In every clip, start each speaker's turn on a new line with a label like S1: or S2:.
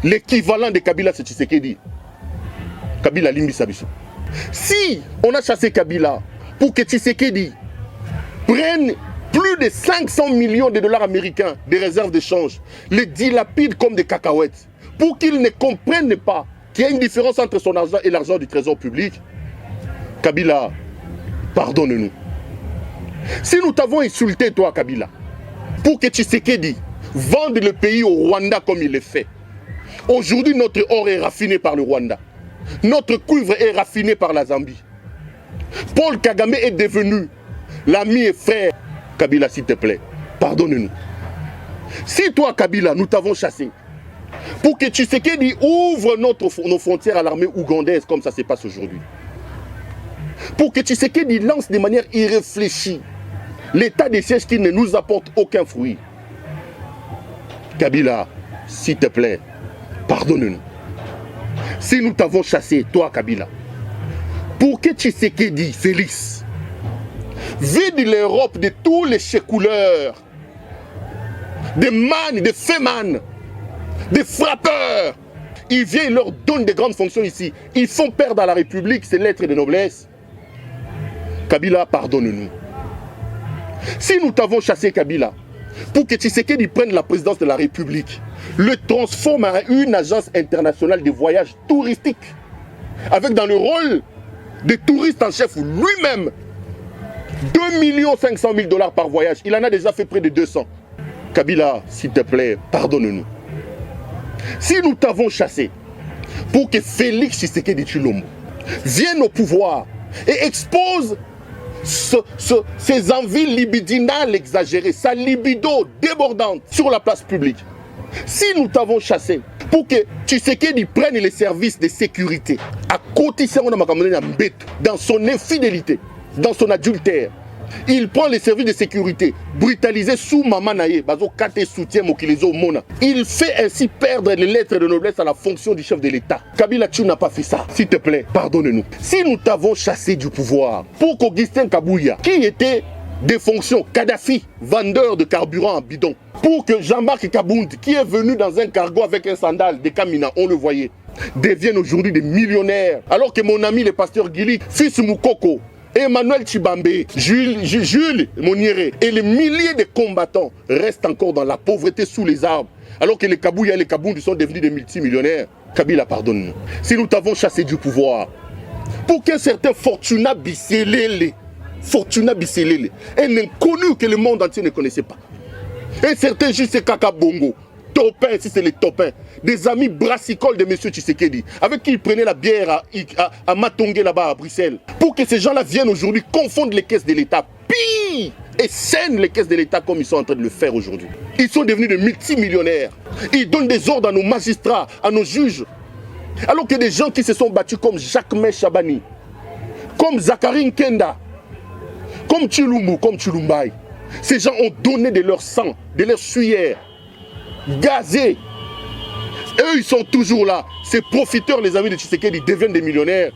S1: L'équivalent de Kabila, c'est Tshisekedi. Kabila Limbi Sabiso. Si on a chassé Kabila pour que Tshisekedi prenne plus de 500 millions de dollars américains de réserves d'échange, les dilapide comme des cacahuètes, pour qu'ils ne comprennent pas qu'il y a une différence entre son argent et l'argent du trésor public, Kabila, pardonne-nous. Si nous t'avons insulté, toi, Kabila, pour que Tshisekedi vende le pays au Rwanda comme il le fait, aujourd'hui, notre or est raffiné par le Rwanda. Notre cuivre est raffiné par la Zambie. Paul Kagame est devenu l'ami et frère. Kabila, s'il te plaît, pardonne-nous. Si toi, Kabila, nous t'avons chassé, pour que Tshisekedi ouvre nos frontières à l'armée ougandaise, comme ça se passe aujourd'hui, pour que Tshisekedi lance de manière irréfléchie l'état des sièges qui ne nous apporte aucun fruit, Kabila, s'il te plaît, pardonne-nous. Si nous t'avons chassé, toi, Kabila, pour que Tshisekedi, Félix, vide l'Europe de tous les chécouleurs, des man, des féman, des frappeurs, il vient, il leur donne des grandes fonctions ici. Ils font perdre à la République ses lettres de noblesse. Kabila, pardonne-nous. Si nous t'avons chassé, Kabila, pour que Tshisekedi prenne la présidence de la République, le transforme en une agence internationale de voyage touristique, avec dans le rôle de touriste en chef lui-même, 2 500 000 dollars par voyage. Il en a déjà fait près de 200. Kabila, s'il te plaît, pardonne-nous. Si nous t'avons chassé pour que Félix Tshisekedi Tshilombo vienne au pouvoir et expose ses envies libidinales exagérées, sa libido débordante sur la place publique, si nous t'avons chassé pour que Tshisekedi prenne les services de sécurité à côté dans son infidélité, dans son adultère, il prend les services de sécurité, brutalisés sous Mamanaye, il fait ainsi perdre les lettres de noblesse à la fonction du chef de l'État. Kabila, tu n'as pas fait ça. S'il te plaît, pardonne-nous. Si nous t'avons chassé du pouvoir pour qu'Augustin Kabouya, qui était des fonctions, Kadhafi, vendeur de carburant en bidon, pour que Jean-Marc Kabound, qui est venu dans un cargo avec un sandal de Kamina, on le voyait, deviennent aujourd'hui des millionnaires, alors que mon ami le pasteur Gili, fils Moukoko, Emmanuel Chibambe, Jules Monieré et les milliers de combattants restent encore dans la pauvreté sous les arbres, alors que les Kabouya et les Kabound sont devenus des multimillionnaires. Kabila, pardonne-nous. Si nous t'avons chassé du pouvoir, pour qu'un certain Fortuna Bisselele, un inconnu que le monde entier ne connaissait pas, un certain Juste Kaka Bongo, Topin, si c'est les Topins, des amis brassicoles de M. Tshisekedi, avec qui il prenait la bière à Matongé là-bas à Bruxelles, pour que ces gens-là viennent aujourd'hui confondre les caisses de l'État, pire, et scènent les caisses de l'État comme ils sont en train de le faire aujourd'hui. Ils sont devenus des multimillionnaires. Ils donnent des ordres à nos magistrats, à nos juges, alors que des gens qui se sont battus comme Jacques-Mé Chabani, comme Zachary Nkenda, comme Tshilumbu, comme Tshilumbai, ces gens ont donné de leur sang, de leur sueur, gazés. Eux, ils sont toujours là. Ces profiteurs, les amis de Tshisekedi, deviennent des millionnaires.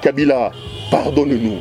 S1: Kabila, pardonne-nous.